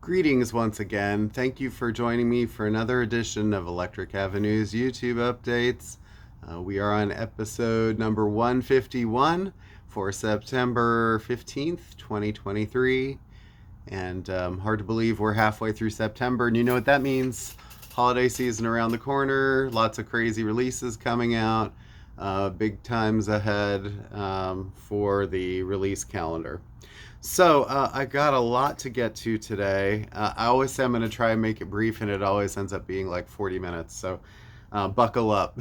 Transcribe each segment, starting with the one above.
Greetings once again. Thank you for joining me for another edition of Electric Avenue's YouTube updates. We are on episode number 151 for September 15th, 2023. And hard to believe we're halfway through September. And you know what that means? Holiday season around the corner, lots of crazy releases coming out, big times ahead for the release calendar. So, I got a lot to get to today. I always say I'm going to try and make it brief, and it always ends up being like 40 minutes. So, buckle up.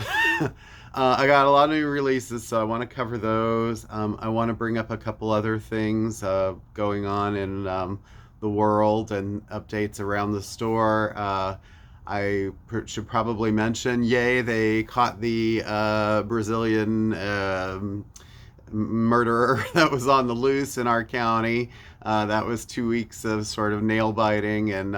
I got a lot of new releases, so I want to cover those. I want to bring up a couple other things going on in the world and updates around the store. Should probably mention, yay, they caught the Brazilian murderer that was on the loose in our county. That was 2 weeks of sort of nail biting, and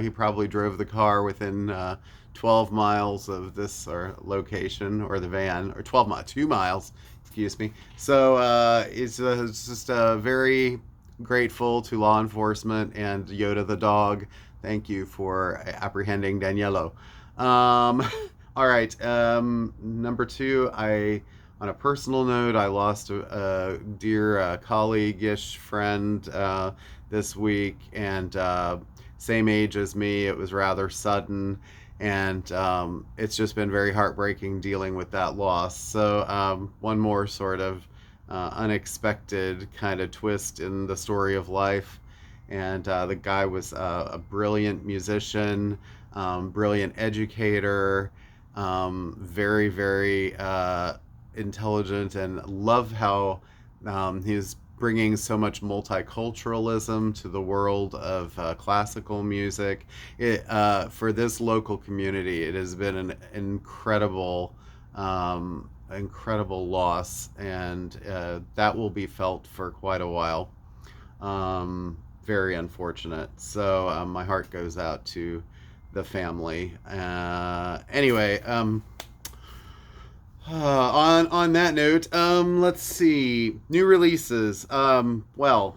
he probably drove the car within 12 miles of this location, or the van, or 12 miles, 2 miles, excuse me. So it's just very grateful to law enforcement and Yoda the dog. Thank you for apprehending Daniello. All right, number two, on a personal note, I lost a dear colleague-ish friend this week, and same age as me. It was rather sudden, and it's just been very heartbreaking dealing with that loss. So one more sort of unexpected kind of twist in the story of life. And the guy was a brilliant musician, brilliant educator, very, very intelligent, and love how he's bringing so much multiculturalism to the world of classical music. For this local community, it has been an incredible loss, and that will be felt for quite a while. Very unfortunate. So my heart goes out to the family. Anyway, on that note, let's see, new releases. Well,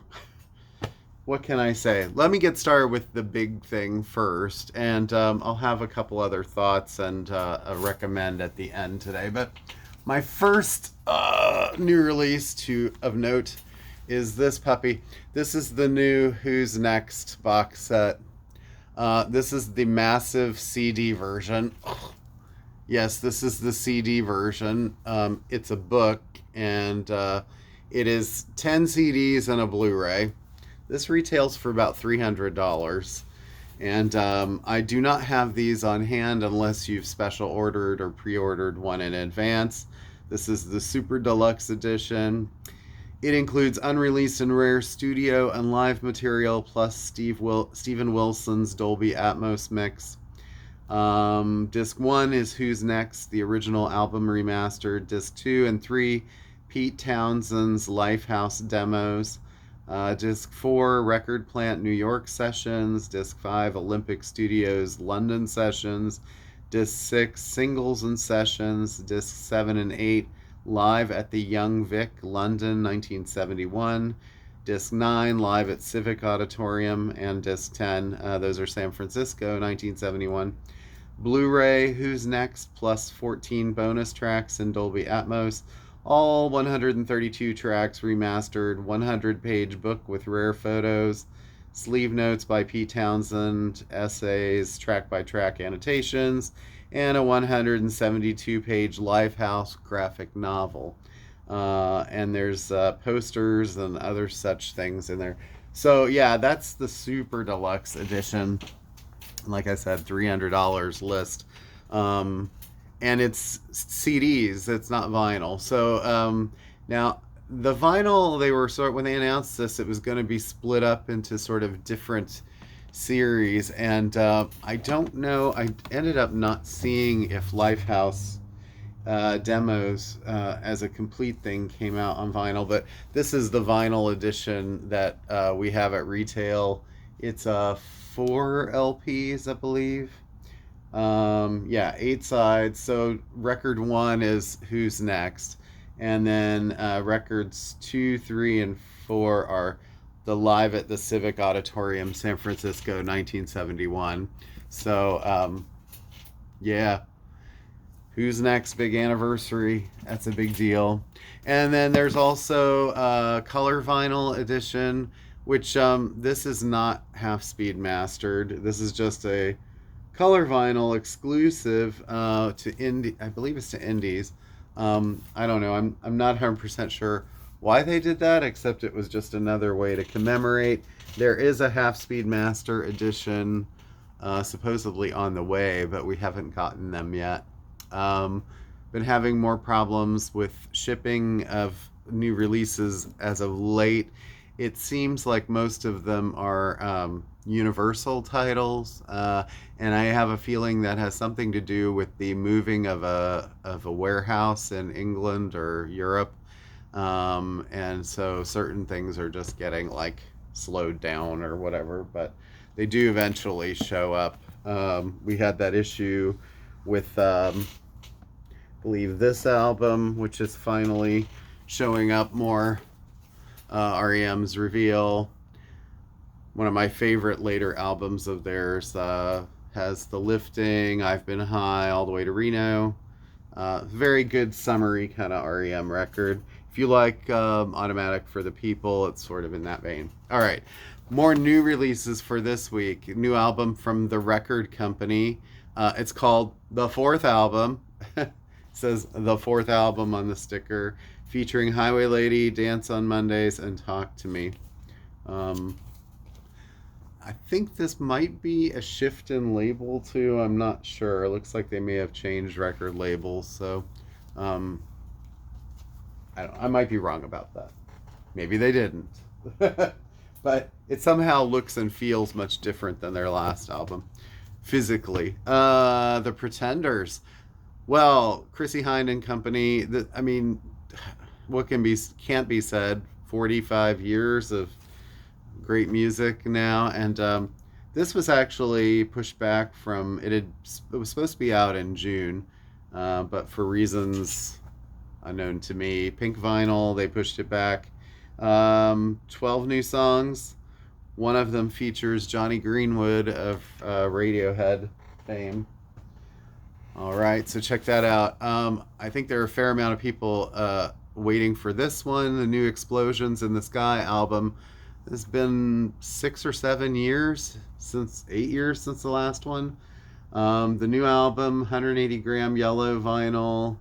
what can I say? Let me get started with the big thing first, and I'll have a couple other thoughts and a recommend at the end today. But my first new release of note is this puppy. This is the new Who's Next box set. This is the massive CD version. Yes, this is the CD version. It's a book, and it is 10 CDs and a Blu-ray. This retails for about $300. And I do not have these on hand unless you've special ordered or pre-ordered one in advance. This is the Super Deluxe Edition. It includes unreleased and rare studio and live material, plus Steven Wilson's Dolby Atmos mix. Disc 1 is Who's Next, the original album remastered. Disc 2 and 3, Pete Townshend's Lifehouse demos. Disc 4, Record Plant New York sessions. Disc 5, Olympic Studios London sessions. Disc 6, Singles and Sessions. Disc 7 and 8, Live at the Young Vic, London, 1971. Disc 9, Live at Civic Auditorium. And Disc 10, those are San Francisco, 1971. Blu-ray, Who's Next, plus 14 bonus tracks in Dolby Atmos. All 132 tracks remastered, 100-page book with rare photos, sleeve notes by Pete Townsend, essays, track-by-track annotations, and a 172-page Lifehouse graphic novel. And there's posters and other such things in there. So yeah, that's the Super Deluxe Edition. Like I said, $300 list. And it's CDs, it's not vinyl. So now the vinyl, when they announced this, it was going to be split up into sort of different series, and I don't know, I ended up not seeing if Lifehouse demos as a complete thing came out on vinyl, but this is the vinyl edition that we have at retail. It's 4 LPs, I believe. Yeah, 8 sides. So record 1 is Who's Next, and then records 2, 3, and 4 are the Live at the Civic Auditorium, San Francisco, 1971. So, yeah, who's next? Big anniversary. That's a big deal. And then there's also a color vinyl edition, which this is not half speed mastered. This is just a color vinyl exclusive to indie. I believe it's to indies. I don't know. I'm not 100% sure why they did that, except it was just another way to commemorate. There is a half speed master edition supposedly on the way, but we haven't gotten them yet. Um, been having more problems with shipping of new releases as of late. It seems like most of them are universal titles, and I have a feeling that has something to do with the moving of a warehouse in England or Europe, and so certain things are just getting like slowed down or whatever, but they do eventually show up. We had that issue with, I believe, this album, which is finally showing up more. REM's Reveal, one of my favorite later albums of theirs, has The Lifting, I've Been High, All the Way to Reno. Very good summery kind of REM record. If you like Automatic for the People, it's sort of in that vein. All right, more new releases for this week. New album from The Record Company. It's called The Fourth Album. It says The Fourth Album on the sticker, featuring Highway Lady, Dance on Mondays, and Talk to Me. I think this might be a shift in label too. I'm not sure. It looks like they may have changed record labels, so I might be wrong about that. Maybe they didn't. But it somehow looks and feels much different than their last album physically. The Pretenders. Well, Chrissie Hynde and company. I mean, what can't be said. 45 years of great music now, and this was actually pushed back from it was supposed to be out in June, but for reasons unknown to me, pink vinyl, they pushed it back. 12 new songs. One of them features Johnny Greenwood of Radiohead fame. All right, so check that out. I think there are a fair amount of people waiting for this one, the new Explosions in the Sky album. It's been 6 or 7 years, 8 years since the last one. The new album, 180 gram yellow vinyl,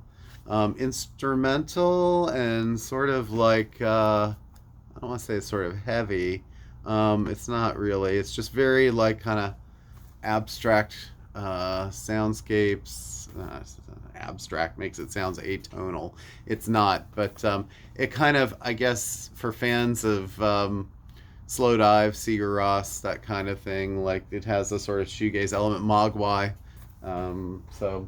instrumental and sort of like, I don't want to say it's sort of heavy. It's not really. It's just very like kind of abstract soundscapes. Abstract makes it sounds atonal. It's not, but it kind of, I guess, for fans of Slow Dive, Sigur Rós, that kind of thing, like it has a sort of shoegaze element, Mogwai. So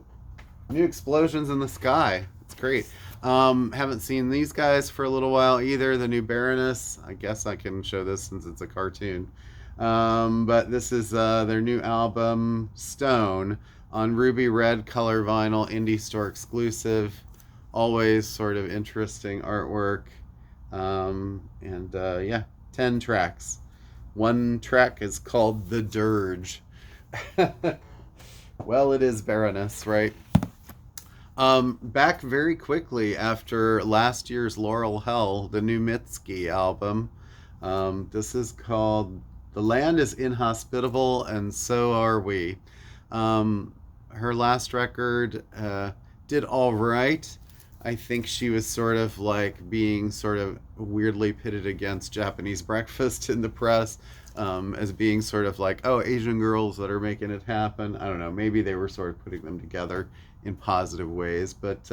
new Explosions in the Sky. It's great. Haven't seen these guys for a little while either. The new Baroness. I guess I can show this since it's a cartoon. But this is their new album, Stone, on ruby red color vinyl, indie store exclusive. Always sort of interesting artwork. Yeah, 10 tracks. One track is called The Dirge. Well, it is Baroness, right? Back very quickly after last year's Laurel Hell, the new Mitski album. This is called The Land is Inhospitable and So Are We. Her last record did all right. I think she was sort of like being sort of weirdly pitted against Japanese Breakfast in the press, as being sort of like, oh, Asian girls that are making it happen. I don't know. Maybe they were sort of putting them together in positive ways. But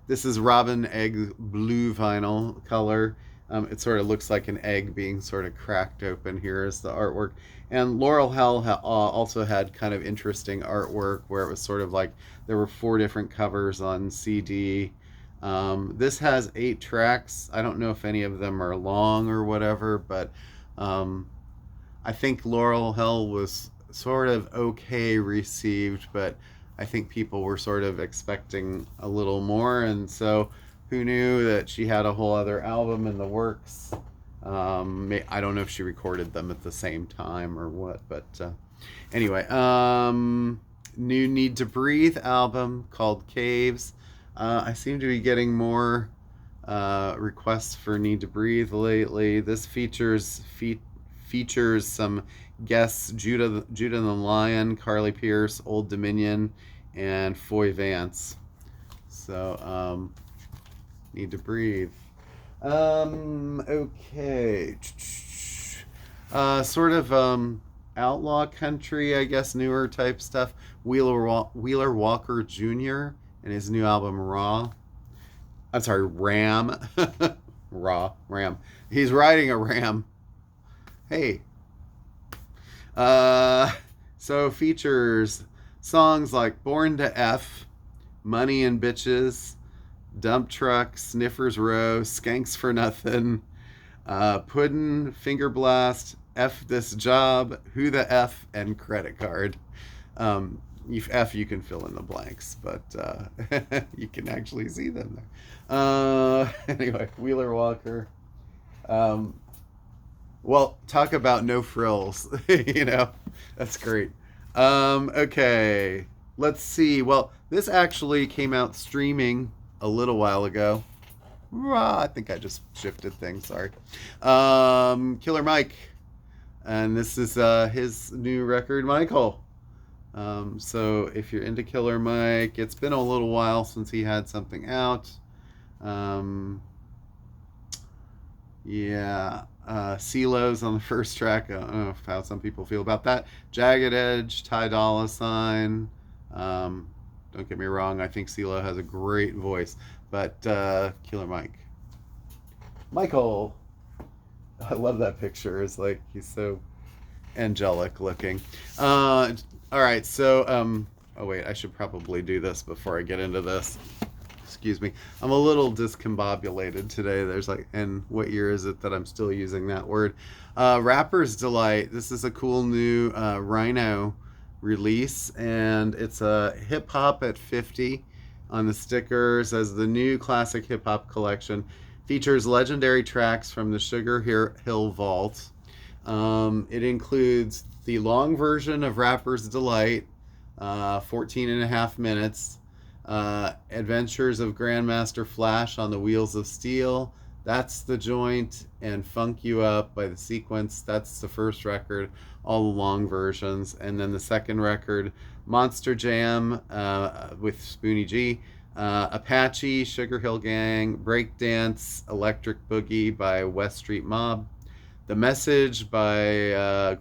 this is Robin Egg Blue vinyl color. It sort of looks like an egg being sort of cracked open. Here is the artwork. And Laurel Hell also had kind of interesting artwork where it was sort of like there were 4 different covers on CD. This has 8 tracks. I don't know if any of them are long or whatever, but I think Laurel Hell was sort of okay received, but I think people were sort of expecting a little more, and so who knew that she had a whole other album in the works. I don't know if she recorded them at the same time or what, but anyway, new Need to Breathe album called Caves. I seem to be getting more requests for Need to Breathe lately. This features some guests: Judah the Lion, Carly Pierce, Old Dominion, and Foy Vance. So Need to Breathe. Okay. Sort of outlaw country, I guess, newer type stuff. Wheeler Walker Jr. and his new album Raw. I'm sorry, Ram. Ram. He's riding a ram. Hey. Uh, so features songs like Born to F, Money and Bitches, Dump Truck, Sniffers Row, Skanks for Nothing, Puddin', Finger Blast, F This Job, Who the F, and Credit Card. You can fill in the blanks, but you can actually see them there. Anyway, Wheeler Walker. Well, talk about no frills. That's great. Okay, let's see. Well, this actually came out streaming a little while ago. I think I just shifted things. Sorry. Killer Mike, and this is his new record, Michael. So if you're into Killer Mike, it's been a little while since he had something out. Yeah. CeeLo's on the first track. I don't know how some people feel about that. Jagged Edge, Ty Dolla Sign. Don't get me wrong, I think CeeLo has a great voice, but Killer Mike. Michael. I love that picture. It's like he's so angelic looking. All right, so oh wait, I should probably do this before I get into this. Excuse me. I'm a little discombobulated today. And what year is it that I'm still using that word? Rapper's Delight. This is a cool new Rhino release, and it's a hip hop at 50 on the sticker. Says the new classic hip hop collection features legendary tracks from the Sugar Hill Vault. It includes the long version of Rapper's Delight, 14 and a half minutes. Adventures of Grandmaster Flash on the Wheels of Steel, that's the joint, and Funk You Up by The Sequence, that's the first record, all the long versions. And then the second record, Monster Jam with Spoonie G, Apache, Sugar Hill Gang, Breakdance, Electric Boogie by West Street Mob, The Message by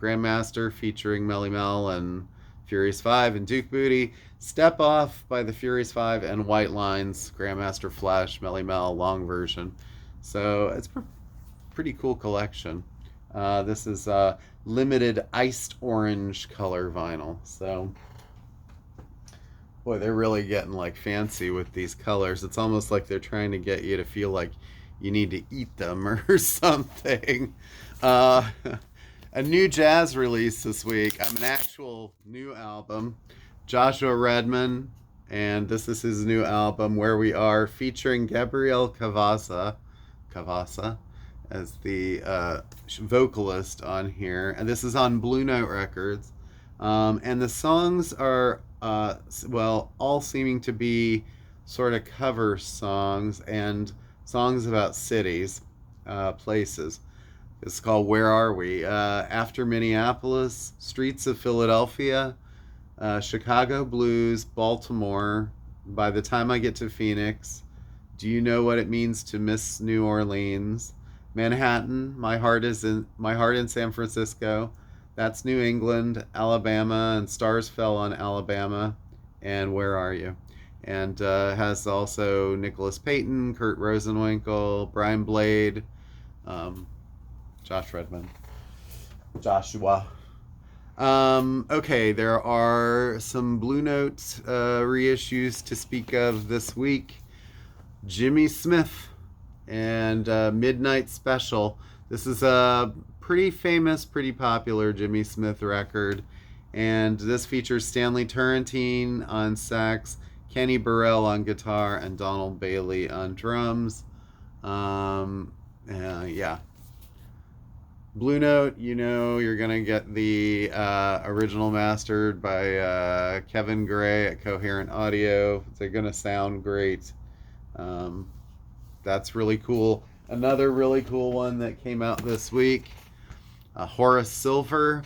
Grandmaster featuring Melly Mel and Furious 5 and Duke Booty, Step Off by the Furious 5 and White Lines, Grandmaster Flash, Melly Mel, long version. So it's a pretty cool collection. This is limited iced orange color vinyl. So, boy, they're really getting like fancy with these colors. It's almost like they're trying to get you to feel like you need to eat them or something. A new jazz release this week. An actual new album. Joshua Redman, and this is his new album, Where We Are, featuring Gabriel Cavazza as the vocalist on here. And this is on Blue Note Records. And the songs are, all seeming to be sort of cover songs and songs about cities, places. It's called Where Are We? After Minneapolis, Streets of Philadelphia, Chicago Blues, Baltimore, By the Time I Get to Phoenix, Do You Know What It Means to Miss New Orleans, Manhattan, My Heart in San Francisco, That's New England, Alabama, and Stars Fell on Alabama, and Where Are You? And has also Nicholas Payton, Kurt Rosenwinkel, Brian Blade, Joshua. Okay, there are some Blue Note reissues to speak of this week. Jimmy Smith and Midnight Special. This is a pretty famous, pretty popular Jimmy Smith record, and this features Stanley Turrentine on sax, Kenny Burrell on guitar, and Donald Bailey on drums. Yeah. Blue Note, you're gonna get the original mastered by Kevin Gray at Coherent Audio. They're gonna sound great. Um, that's really cool. Another really cool one that came out this week, Horace Silver,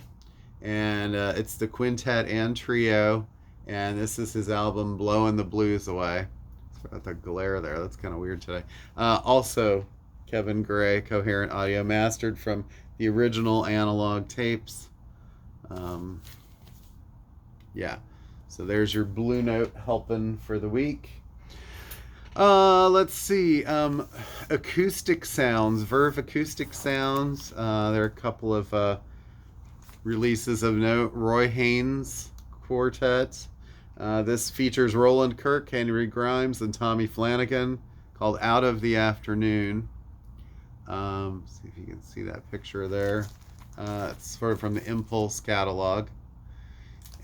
and it's the quintet and trio, and this is his album "Blowing the Blues Away." Got the glare there. That's kind of weird today. Also, Kevin Gray, Coherent Audio, mastered from the original analog tapes. Um, yeah. So there's your Blue Note helping for the week. Let's see. Acoustic sounds, Verve Acoustic Sounds. There are a couple of releases of note. Roy Haynes Quartet. This features Roland Kirk, Henry Grimes, and Tommy Flanagan, called Out of the Afternoon. See if you can see that picture there. It's sort of from the Impulse catalog.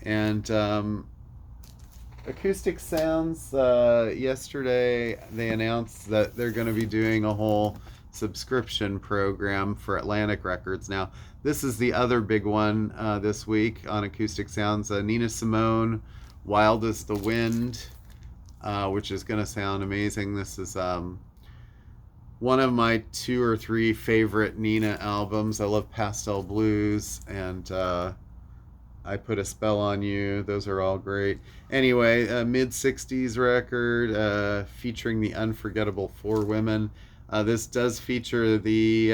And Acoustic Sounds, yesterday they announced that they're going to be doing a whole subscription program for Atlantic Records. Now, this is the other big one this week on Acoustic Sounds. Nina Simone, Wild as the Wind, which is going to sound amazing. This is one of my 2 or 3 favorite Nina albums. I love Pastel Blues and I Put a Spell on You. Those are all great. Anyway, a mid-60s record featuring the unforgettable 4 Women. This does feature the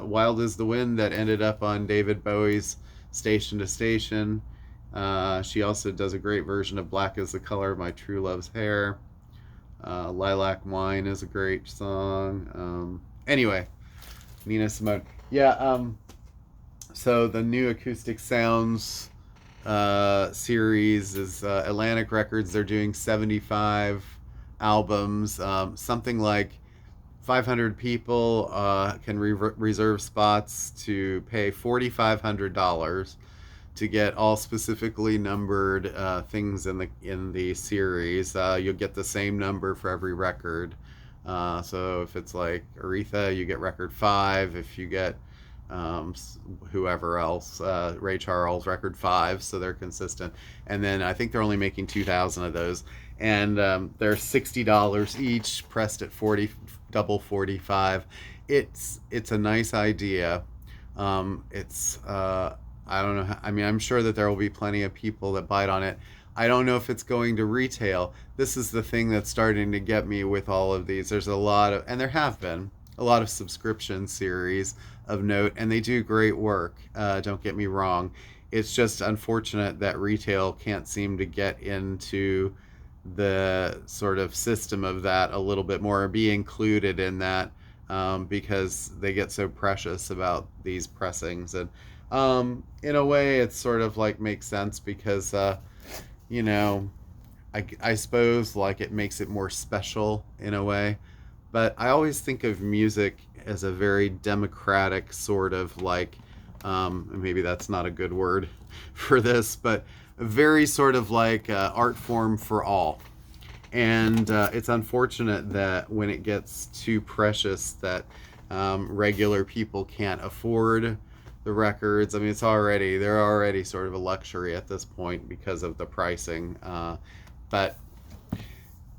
Wild as the Wind that ended up on David Bowie's Station to Station. She also does a great version of Black is the Color of My True Love's Hair. Lilac Wine is a great song. Anyway, Nina Simone. Yeah, so the new Acoustic Sounds series is Atlantic Records. They're doing 75 albums. Something like 500 people can reserve spots to pay $4,500 to get all specifically numbered things in the series. You'll get the same number for every record. So if it's like Aretha, you get record 5. If you get whoever else, Ray Charles, record 5, so they're consistent. And then I think they're only making 2,000 of those, and they're $60 each, pressed at 40, double 45. It's a nice idea. It's I don't know. I mean, I'm sure that there will be plenty of people that bite on it. I don't know if it's going to retail. This is the thing that's starting to get me with all of these. There's a lot of, and there have been a lot of subscription series of note, and they do great work. Don't get me wrong. It's just unfortunate that retail can't seem to get into the sort of system of that a little bit more, or be included in that, because they get so precious about these pressings. And in a way, it's sort of like makes sense because, you know, I suppose like it makes it more special in a way. But I always think of music as a very democratic sort of like, maybe that's not a good word for this, but a very sort of like art form for all. And it's unfortunate that when it gets too precious that regular people can't afford the records. I mean, they're already sort of a luxury at this point because of the pricing. But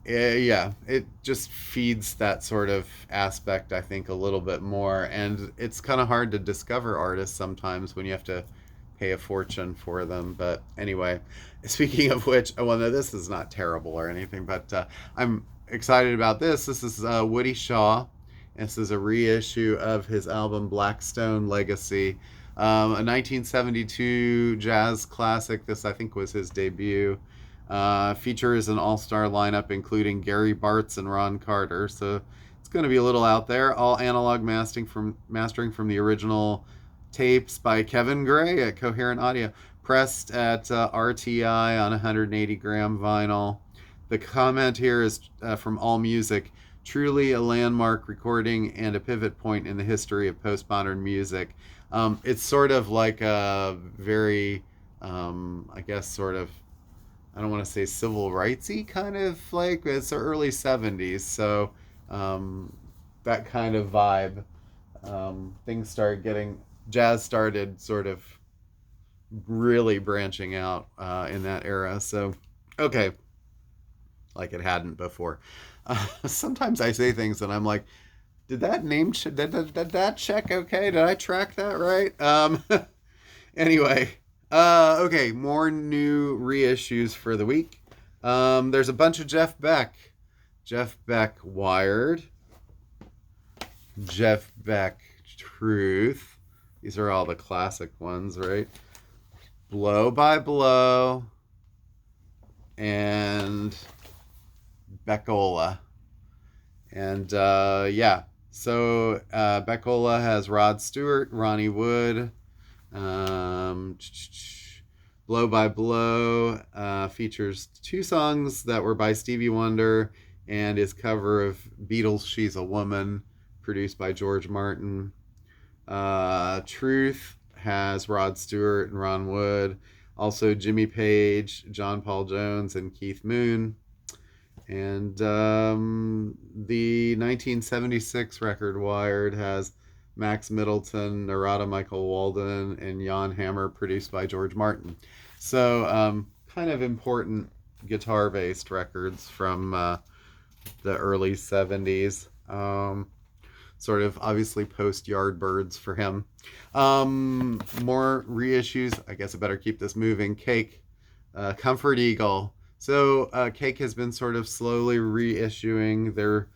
yeah, it just feeds that sort of aspect, I think, a little bit more. And it's kind of hard to discover artists sometimes when you have to pay a fortune for them. But anyway, speaking of which, well, no, this is not terrible or anything, but I'm excited about this. This is Woody Shaw. This is a reissue of his album Blackstone Legacy, a 1972 jazz classic. This, I think, was his debut. Features an all-star lineup including Gary Bartz and Ron Carter, so it's going to be a little out there. All analog mastering from the original tapes by Kevin Gray at Coherent Audio, pressed at RTI on 180 gram vinyl. The comment here is from All Music, truly a landmark recording and a pivot point in the history of postmodern music. It's sort of like a very, I guess, sort of, I don't want to say civil rightsy kind of like, it's the early 70s, so that kind of vibe. Things started getting jazz started sort of really branching out in that era. So, okay, like it hadn't before. Sometimes I say things and I'm like, did that name did that check okay? Did I track that right? Anyway, okay, more new reissues for the week. There's a bunch of Jeff Beck. Jeff Beck Wired. Jeff Beck Truth. These are all the classic ones, right? Blow by Blow and Beckola. And yeah, so Beckola has Rod Stewart, Ronnie Wood. Um, Blow by Blow features two songs that were by Stevie Wonder and his cover of Beatles' She's a Woman, produced by George Martin. Truth has Rod Stewart and Ron Wood. Also Jimmy Page, John Paul Jones, and Keith Moon. And the 1976 record Wired has Max Middleton, Narada Michael Walden, and Jan Hammer, produced by George Martin. So kind of important guitar-based records from the early 70s. Sort of obviously post Yardbirds for him. More reissues. I guess I better keep this moving. Cake, Comfort Eagle. So Cake has been sort of slowly reissuing their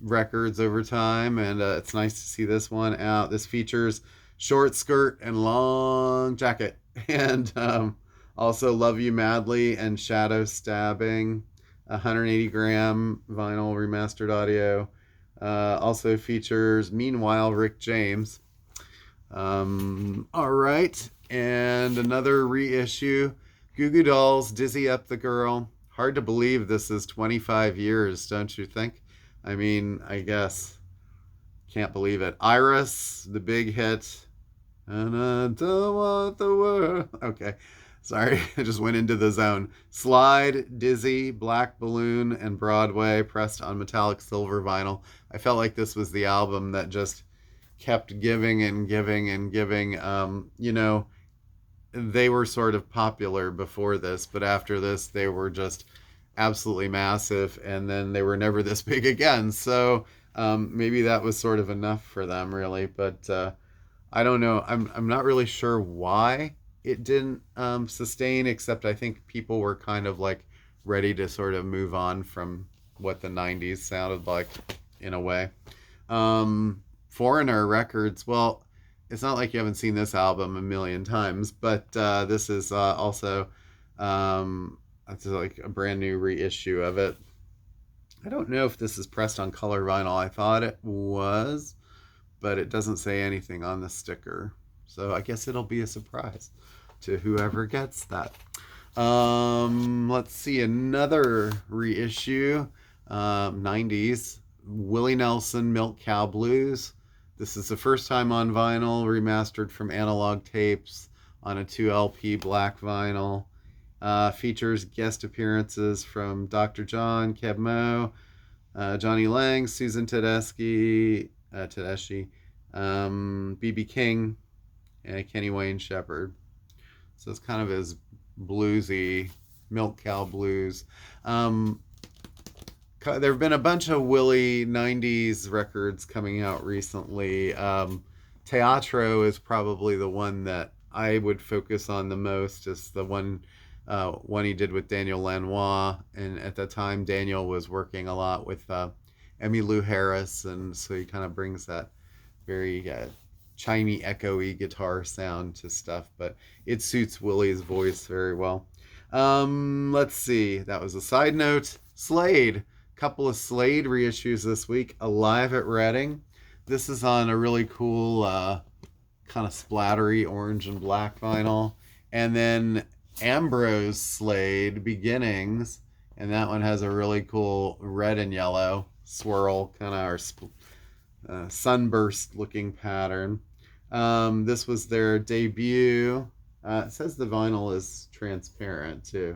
records over time, and it's nice to see this one out. This features Short Skirt and Long Jacket, and also Love You Madly and Shadow Stabbing, 180 gram vinyl remastered audio. Also features Meanwhile Rick James. All right, and another reissue, Goo Goo Dolls, Dizzy Up the Girl. Hard to believe this is 25 years, don't you think? I mean, I guess. Can't believe it. Iris, the big hit. And I don't want the world. Okay, sorry, I just went into the zone. Slide, Dizzy, Black Balloon, and Broadway, pressed on metallic silver vinyl. I felt like this was the album that just kept giving and giving and giving. You know, they were sort of popular before this, but after this, they were just absolutely massive, and then they were never this big again. So maybe that was sort of enough for them, really. But I don't know. I'm not really sure why it didn't sustain, except I think people were kind of like ready to sort of move on from what the 90s sounded like in a way. Foreigner Records, well, it's not like you haven't seen this album a million times, but this is also it's like a brand new reissue of it. I don't know if this is pressed on color vinyl. I thought it was, but it doesn't say anything on the sticker. So I guess it'll be a surprise to whoever gets that. Let's see, another reissue, 90s, Willie Nelson, Milk Cow Blues. This is the first time on vinyl, remastered from analog tapes on a 2LP black vinyl. Features guest appearances from Dr. John, Keb Mo, Johnny Lang, Susan Tedeschi, B.B. King, and Kenny Wayne Shepherd. So it's kind of his bluesy milk cow blues. There have been a bunch of Willie 90s records coming out recently. Teatro is probably the one that I would focus on the most. It's the one he did with Daniel Lanois, and at that time Daniel was working a lot with Emmylou Harris, and so he kind of brings that very chimey, echoey guitar sound to stuff, but it suits Willie's voice very well. Let's see, that was a side note. Slade, couple of Slade reissues this week. Alive at Reading. This is on a really cool kind of splattery orange and black vinyl, and then Ambrose Slade Beginnings, and that one has a really cool red and yellow swirl kind of sunburst looking pattern. This was their debut. It says the vinyl is transparent too.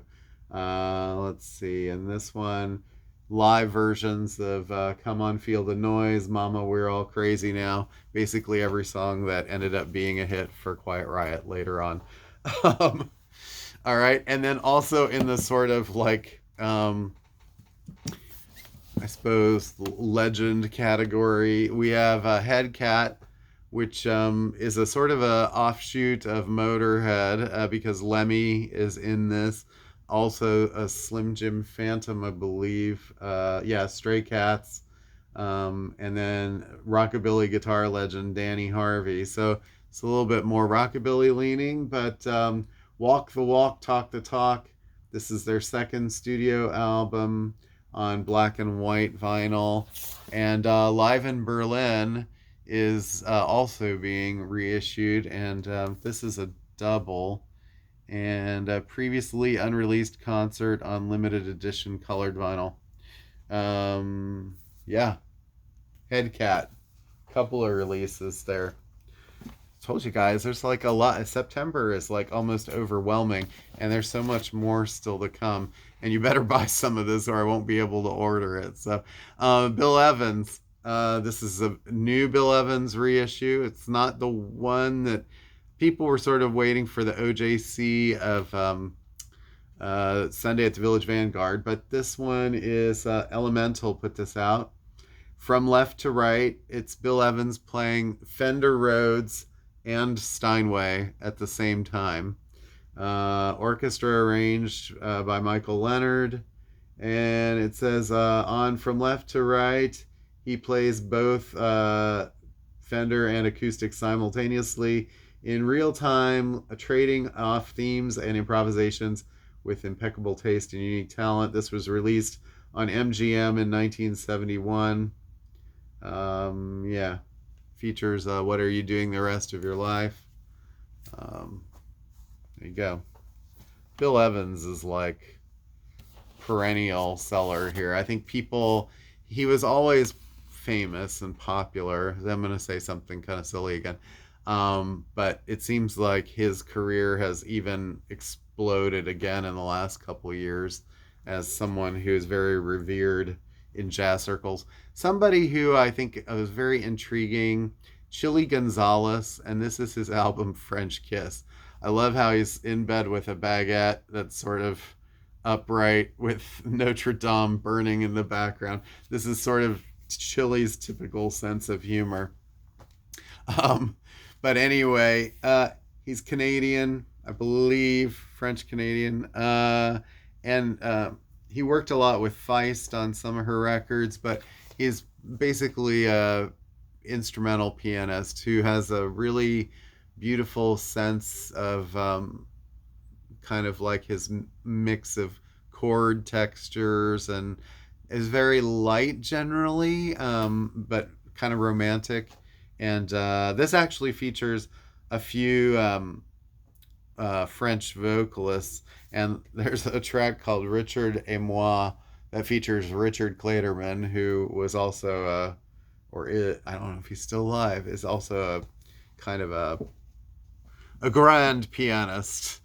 Let's see, and this one live versions of Come On Feel the Noise, Mama We're All Crazy Now, basically every song that ended up being a hit for Quiet Riot later on. um, all right, and then also in the sort of like I suppose legend category, we have Head Cat, which is a sort of a offshoot of Motorhead because Lemmy is in this. Also, a Slim Jim Phantom, I believe. Yeah, Stray Cats, and then rockabilly guitar legend Danny Harvey. So it's a little bit more rockabilly leaning, but Walk the Walk, Talk the Talk. This is their second studio album on black and white vinyl, and Live in Berlin is also being reissued, and this is a double and a previously unreleased concert on limited edition colored vinyl. Yeah, Headcat, couple of releases there. Told you guys, there's like a lot. September is like almost overwhelming, and there's so much more still to come. And you better buy some of this, or I won't be able to order it. So, Bill Evans. This is a new Bill Evans reissue. It's not the one that people were sort of waiting for the OJC of Sunday at the Village Vanguard, but this one is Elemental put this out. From left to right, it's Bill Evans playing Fender Rhodes and Steinway at the same time. Orchestra arranged by Michael Leonard. And it says on From Left to Right, he plays both Fender and acoustic simultaneously in real time, trading off themes and improvisations with impeccable taste and unique talent. This was released on MGM in 1971. Yeah, features What Are You Doing the Rest of Your Life? There you go. Bill Evans is like perennial seller here. I think he was always famous and popular. I'm going to say something kind of silly again. But it seems like his career has even exploded again in the last couple of years as someone who is very revered in jazz circles. Somebody who I think was very intriguing, Chili Gonzalez, and this is his album French Kiss. I love how he's in bed with a baguette that's sort of upright with Notre Dame burning in the background. This is sort of Chili's typical sense of humor. Um, but anyway, he's Canadian, I believe, French Canadian, and he worked a lot with Feist on some of her records. But he's basically a instrumental pianist who has a really beautiful sense of kind of like his mix of chord textures and is very light generally, but kind of romantic. And this actually features a few French vocalists, and there's a track called Richard et Moi that features Richard Clayderman, who was also, I don't know if he's still alive, is also a kind of a grand pianist.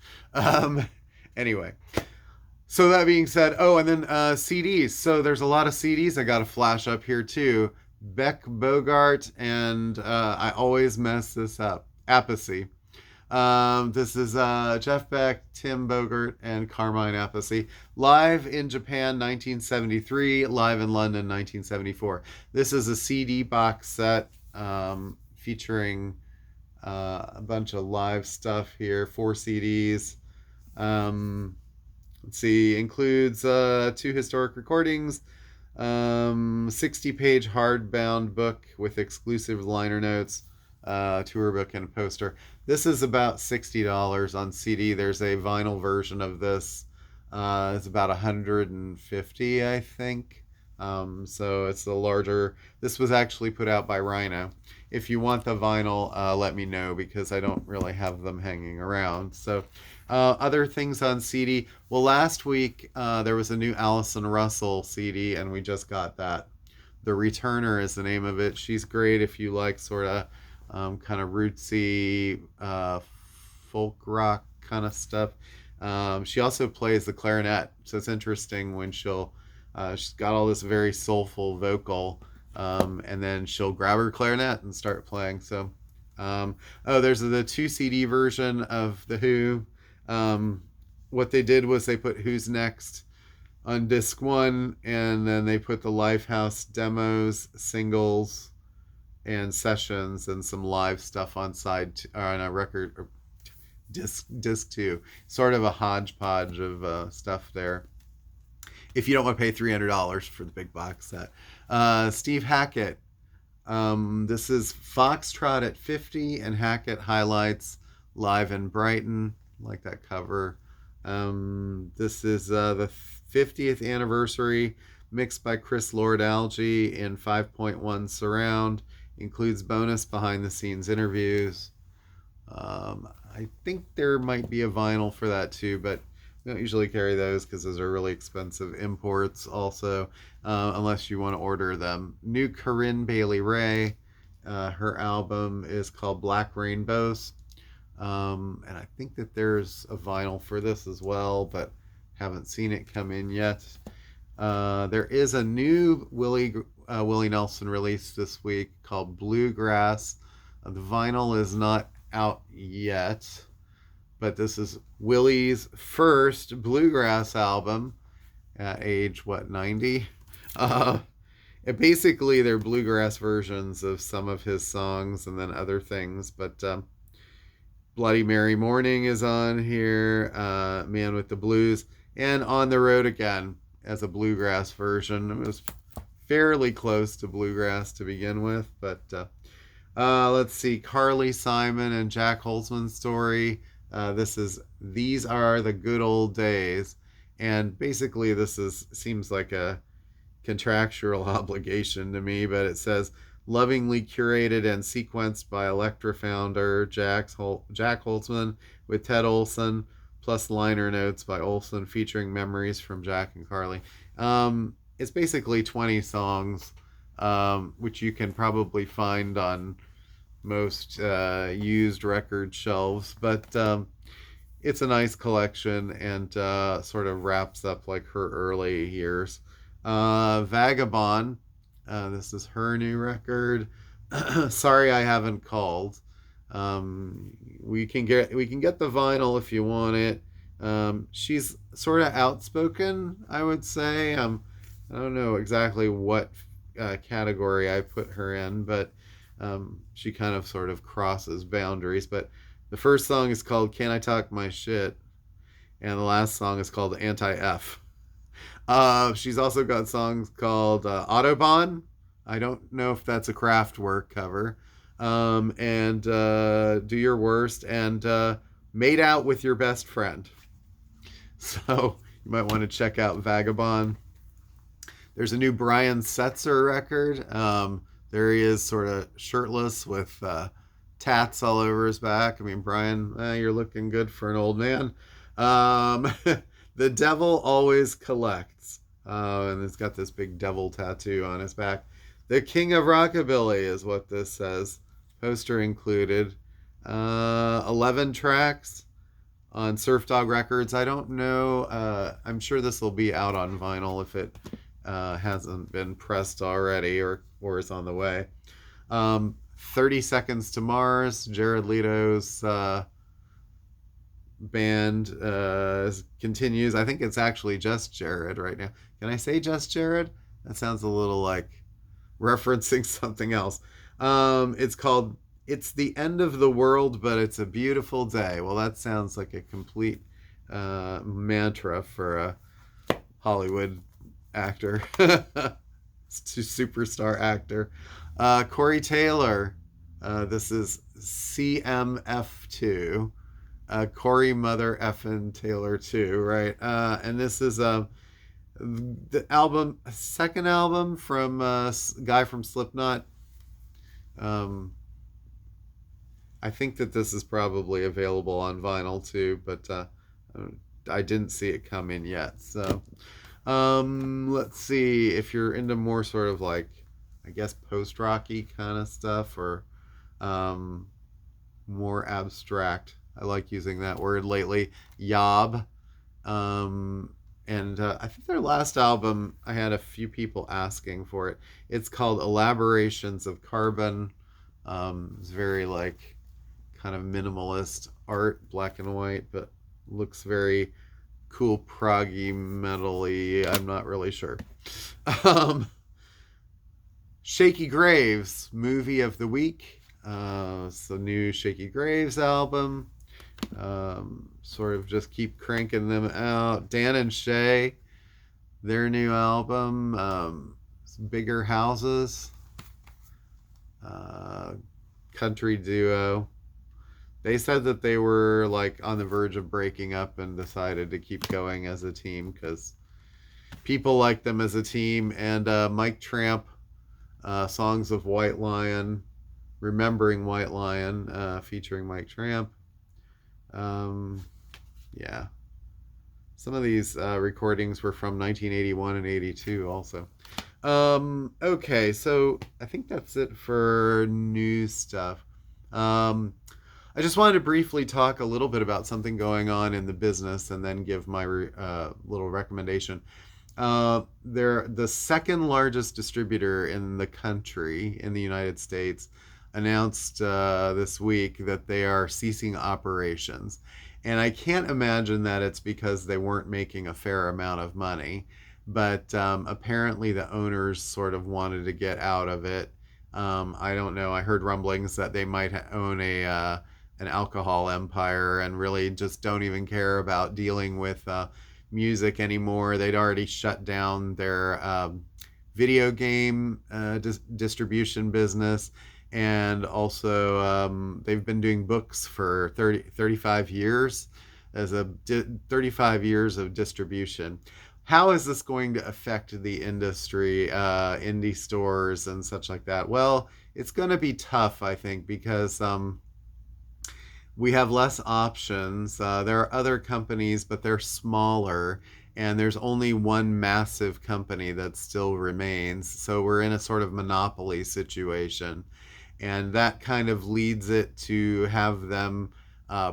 Anyway, so that being said, oh, and then CDs. So there's a lot of CDs I got to flash up here too. Beck Bogart and I always mess this up. Appice. This is Jeff Beck, Tim Bogart, and Carmine Appice. Live in Japan, 1973. Live in London, 1974. This is a CD box set featuring a bunch of live stuff here. 4 CDs. Let's see, includes 2 historic recordings, 60-page hardbound book with exclusive liner notes, tour book, and a poster. This is about $60 on CD. There's a vinyl version of this. It's about 150, I think. So it's a larger. This was actually put out by Rhino. If you want the vinyl, let me know because I don't really have them hanging around. So other things on CD. Well, last week there was a new Allison Russell CD, and we just got that. The Returner is the name of it. She's great if you like sort of kind of rootsy folk rock kind of stuff. She also plays the clarinet, so it's interesting when she'll She's got all this very soulful vocal, and then she'll grab her clarinet and start playing. So, oh, there's the 2 CD version of The Who. Um, what they did was they put Who's Next on disc 1, and then they put the Lifehouse demos, singles, and sessions, and some live stuff on on a record or disc 2. Sort of a hodgepodge of stuff there. If you don't want to pay $300 for the big box set, Steve Hackett. This is Foxtrot at 50, and Hackett highlights Live in Brighton. I like that cover. This is the 50th anniversary, mixed by Chris Lord-Alge in 5.1 surround. Includes bonus behind the scenes interviews. I think there might be a vinyl for that too, but we don't usually carry those because those are really expensive imports also, unless you want to order them. New Corinne Bailey Rae. Her album is called Black Rainbows. And I think that there's a vinyl for this as well, but haven't seen it come in yet. There is a new Willie Nelson release this week called Bluegrass. The vinyl is not out yet, but this is Willie's first bluegrass album at age, 90? Basically, they're bluegrass versions of some of his songs and then other things, but Bloody Mary Morning is on here, Man with the Blues, and On the Road Again as a bluegrass version. It was fairly close to bluegrass to begin with, but let's see, Carly Simon and Jack Holzman's story. These Are the Good Old Days, and basically this seems like a contractual obligation to me, but it says lovingly curated and sequenced by Elektra founder Jack Holzman with Ted Olson, plus liner notes by Olson featuring memories from Jack and Carly. It's basically 20 songs, which you can probably find on most used record shelves, but it's a nice collection, and sort of wraps up like her early years. Vagabond, this is her new record. Sorry I Haven't Called. We can get the vinyl if you want it. She's sort of outspoken, I would say. I don't know exactly what category I put her in, but she kind of sort of crosses boundaries. But the first song is called Can I Talk My Shit, and the last song is called Anti-F. She's also got songs called Autobahn. I don't know if that's a Kraftwerk cover. And Do Your Worst, and Made Out with Your Best Friend. So you might want to check out Vagabond. There's a new Brian Setzer record. There he is, sort of shirtless with tats all over his back. I mean, Brian, you're looking good for an old man. The Devil Always Collects. And it's got this big devil tattoo on his back. The King of Rockabilly is what this says. Poster included. 11 tracks on Surf Dog Records. I don't know. I'm sure this will be out on vinyl if it hasn't been pressed already or is on the way. 30 Seconds to Mars, Jared Leto's band continues. I think it's actually just Jared right now. Can I say just Jared? That sounds a little like referencing something else. It's called It's the End of the World, but It's a Beautiful Day. Well, that sounds like a complete mantra for a Hollywood actor. Superstar actor. Corey Taylor. This is CMF2. Corey Mother Effin Taylor 2, right? And this is the second album from a guy from Slipknot. I think that this is probably available on vinyl too, but I didn't see it come in yet. So let's see, if you're into more sort of like, I guess, post-rocky kind of stuff, or more abstract. I like using that word lately. Yob. And I think their last album, I had a few people asking for it. It's called Elaborations of Carbon. It's very like kind of minimalist art, black and white, but looks very cool, proggy, metally. I'm not really sure. Um, Shaky Graves, movie of the week. It's the new Shaky Graves album. Sort of just keep cranking them out. Dan and Shay, their new album, Bigger Houses, uh, country duo. They said that they were like on the verge of breaking up and decided to keep going as a team because people like them as a team. And Mike Tramp, Songs of White Lion, Remembering White Lion, featuring Mike Tramp. Um, yeah, some of these recordings were from 1981 and 82 also. Okay, so I think that's it for news stuff. Um, I just wanted to briefly talk a little bit about something going on in the business and then give my little recommendation. They're the second largest distributor in the country, in the United States, announced this week that they are ceasing operations. And I can't imagine that it's because they weren't making a fair amount of money, but apparently the owners sort of wanted to get out of it. I don't know. I heard rumblings that they might own a an alcohol empire and really just don't even care about dealing with music anymore. They'd already shut down their video game distribution business. And also, they've been doing books for 35 years as 35 years of distribution. How is this going to affect the industry, indie stores and such like that? Well, it's going to be tough, I think, because we have less options. There are other companies, but they're smaller, and there's only one massive company that still remains. So we're in a sort of monopoly situation, and that kind of leads it to have them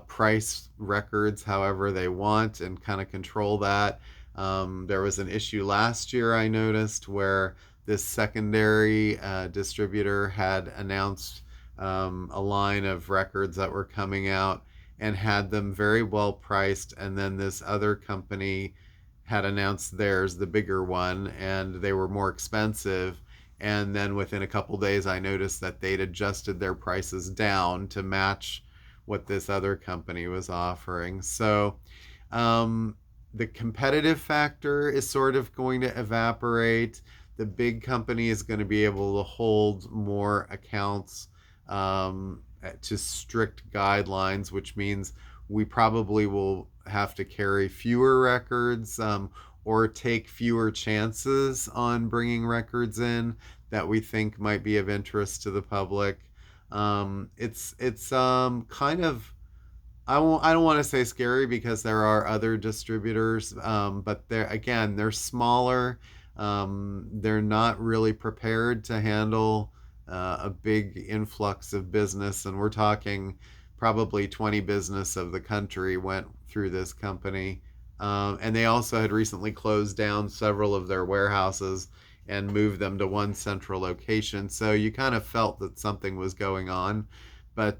price records however they want and kind of control that. There was an issue last year I noticed where this secondary distributor had announced a line of records that were coming out and had them very well priced. And then this other company had announced theirs, the bigger one, and they were more expensive. And then within a couple days, I noticed that they'd adjusted their prices down to match what this other company was offering. So the competitive factor is sort of going to evaporate. The big company is going to be able to hold more accounts to strict guidelines, which means we probably will have to carry fewer records or take fewer chances on bringing records in that we think might be of interest to the public. It's kind of I don't want to say scary because there are other distributors, but they're smaller. They're not really prepared to handle a big influx of business, and we're talking probably 20 business of the country went through this company. And they also had recently closed down several of their warehouses and moved them to one central location. So you kind of felt that something was going on. But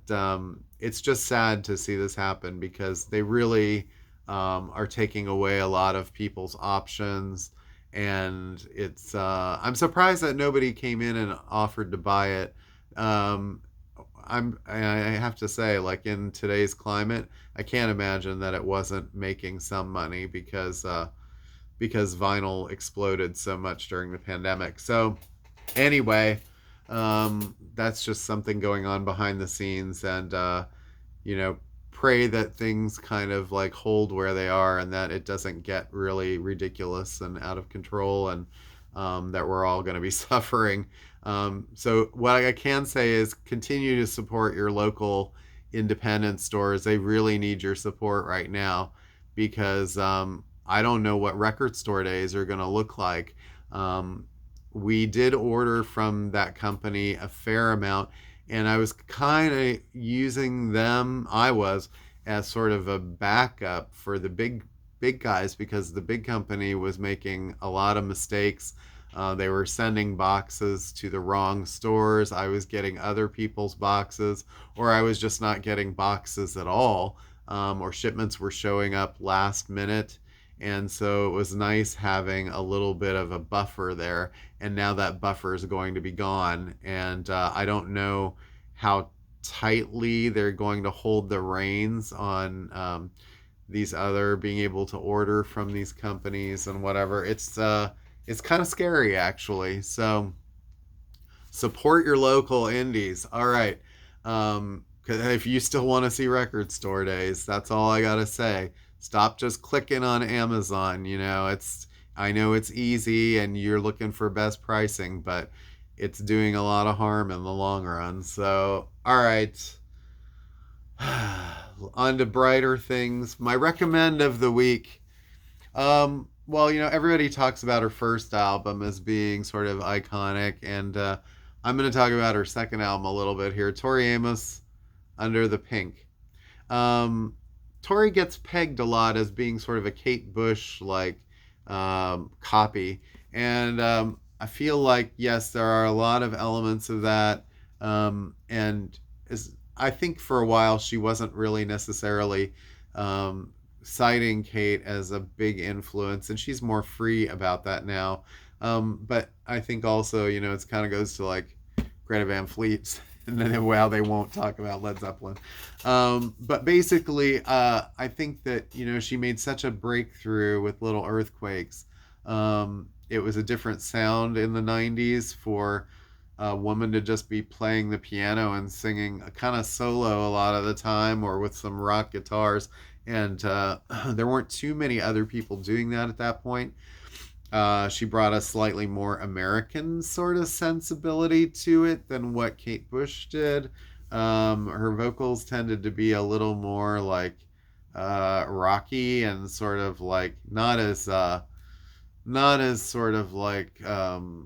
it's just sad to see this happen because they really are taking away a lot of people's options. And it's I'm surprised that nobody came in and offered to buy it. Um, I have to say, like in today's climate, I can't imagine that it wasn't making some money because vinyl exploded so much during the pandemic. So anyway, that's just something going on behind the scenes, and you know, pray that things kind of like hold where they are and that it doesn't get really ridiculous and out of control, and that we're all going to be suffering. So what I can say is continue to support your local independent stores. They really need your support right now because I don't know what record store days are going to look like. We did order from that company a fair amount, and I was kind of using them, I was, as sort of a backup for the big big guys because the big company was making a lot of mistakes. They were sending boxes to the wrong stores. I was getting other people's boxes, or I was just not getting boxes at all, or shipments were showing up last minute. And so it was nice having a little bit of a buffer there. And now that buffer is going to be gone. And I don't know how tightly they're going to hold the reins on these other being able to order from these companies and whatever. It's kind of scary actually. So support your local indies. All right. 'Cause if you still want to see record store days, that's all I gotta say. Stop just clicking on Amazon. I know it's easy and you're looking for best pricing, but it's doing a lot of harm in the long run. So, all right. On to brighter things. My recommend of the week. Well, everybody talks about her first album as being sort of iconic, and I'm going to talk about her second album a little bit here. Tori Amos, Under the Pink. Tori gets pegged a lot as being sort of a Kate Bush like copy, and I feel like yes, there are a lot of elements of that, and I think for a while she wasn't really necessarily citing Kate as a big influence, and she's more free about that now. But I think also, it kind of goes to like Greta Van Fleet's, and then they won't talk about Led Zeppelin. But basically, I think that she made such a breakthrough with Little Earthquakes. It was a different sound in the '90s for a woman to just be playing the piano and singing a kind of solo a lot of the time, or with some rock guitars. And there weren't too many other people doing that at that point. She brought a slightly more American sort of sensibility to it than what Kate Bush did. Her vocals tended to be a little more like rocky and sort of like not as sort of like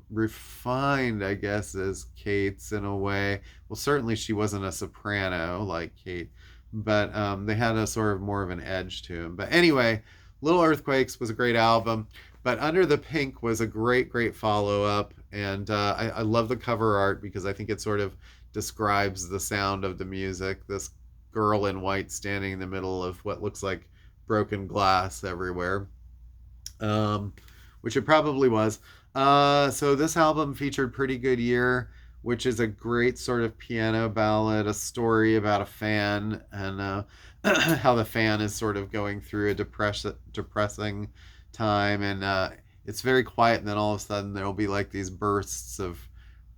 refined, I guess, as Kate's in a way. Well, certainly she wasn't a soprano like Kate, but they had a sort of more of an edge to them. But anyway, Little Earthquakes was a great album, but Under the Pink was a great, great follow up. And I love the cover art because I think it sort of describes the sound of the music. This girl in white standing in the middle of what looks like broken glass everywhere. Um, which it probably was. So this album featured Pretty Good Year, which is a great sort of piano ballad, a story about a fan and how the fan is sort of going through a depressing time. And it's very quiet, and then all of a sudden there'll be like these bursts of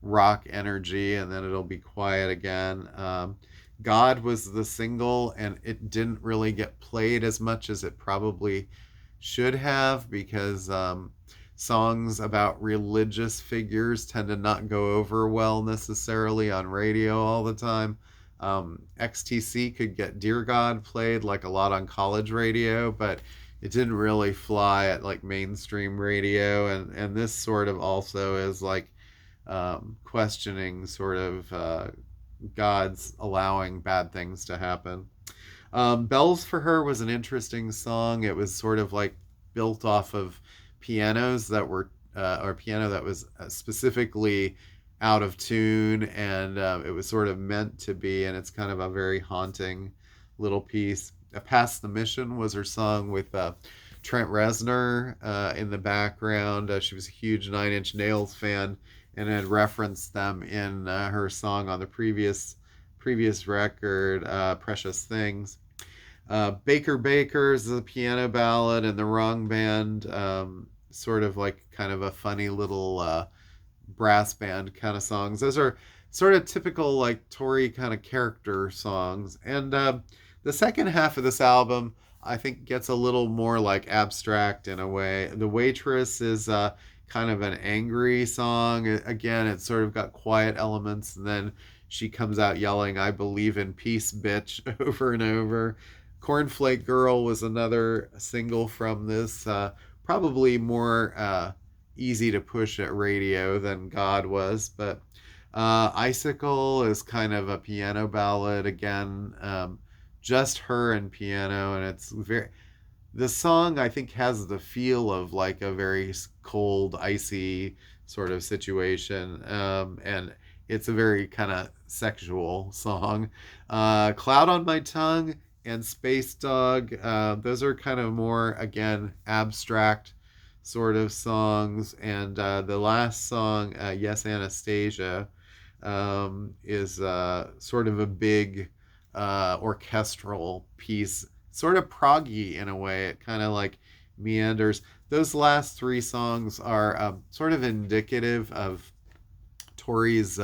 rock energy, and then it'll be quiet again. God was the single, and it didn't really get played as much as it probably should have, because songs about religious figures tend to not go over well necessarily on radio all the time. XTC could get Dear God played like a lot on college radio, but it didn't really fly at like mainstream radio. And this sort of also is like questioning sort of God's allowing bad things to happen. Bells for Her was an interesting song. It was sort of like built off of pianos that were, or piano that was specifically out of tune, and it was sort of meant to be, and it's kind of a very haunting little piece. Past the Mission was her song with Trent Reznor in the background. She was a huge Nine Inch Nails fan and had referenced them in her song on the previous record, Precious Things. Baker Baker's the piano ballad, and The Wrong Band, sort of like kind of a funny little brass band kind of songs. Those are sort of typical like Tori kind of character songs. And the second half of this album, I think, gets a little more like abstract in a way. The Waitress is kind of an angry song. Again, it's sort of got quiet elements, and then she comes out yelling, "I believe in peace, bitch," over and over. Cornflake Girl was another single from this, probably more easy to push at radio than God was. But Icicle is kind of a piano ballad again, just her and piano, and it's the song I think has the feel of like a very cold, icy sort of situation, and it's a very kind of sexual song. Cloud on My Tongue and Space Dog, those are kind of more, again, abstract sort of songs. And the last song, Yes Anastasia, is sort of a big orchestral piece, sort of proggy in a way. It kind of like meanders. Those last three songs are sort of indicative of Tori's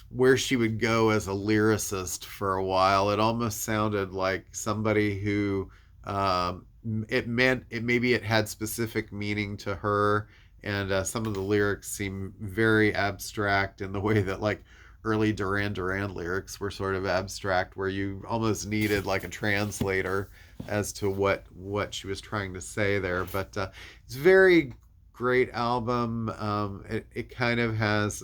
where she would go as a lyricist for a while. It almost sounded like somebody who it meant it maybe it had specific meaning to her, and some of the lyrics seem very abstract in the way that like early Duran Duran lyrics were sort of abstract, where you almost needed like a translator as to what she was trying to say there. But it's a very great album. It kind of has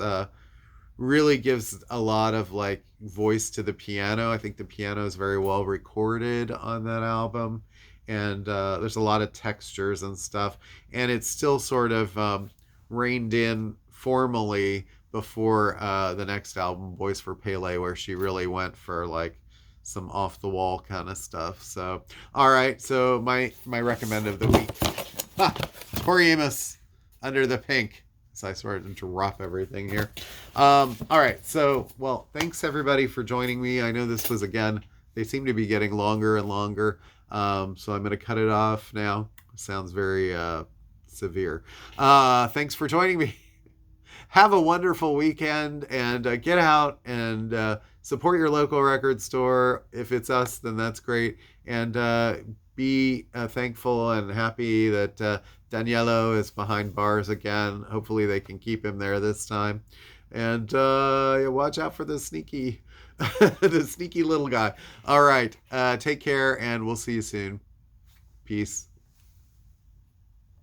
really gives a lot of like voice to the piano. I think the piano is very well recorded on that album, and there's a lot of textures and stuff. And it's still sort of reined in formally before the next album, Voice for Pele, where she really went for like some off the wall kind of stuff. So, all right. So my recommend of the week, Tori Amos, Under the Pink. So I started to drop everything here. All right. So, well, thanks everybody for joining me. I know this was, again, they seem to be getting longer and longer. So I'm going to cut it off now. Sounds very severe. Thanks for joining me. Have a wonderful weekend, and get out and support your local record store. If it's us, then that's great. And be thankful and happy that Daniello is behind bars again. Hopefully they can keep him there this time. And watch out for the sneaky, the sneaky little guy. All right. Take care, and we'll see you soon. Peace.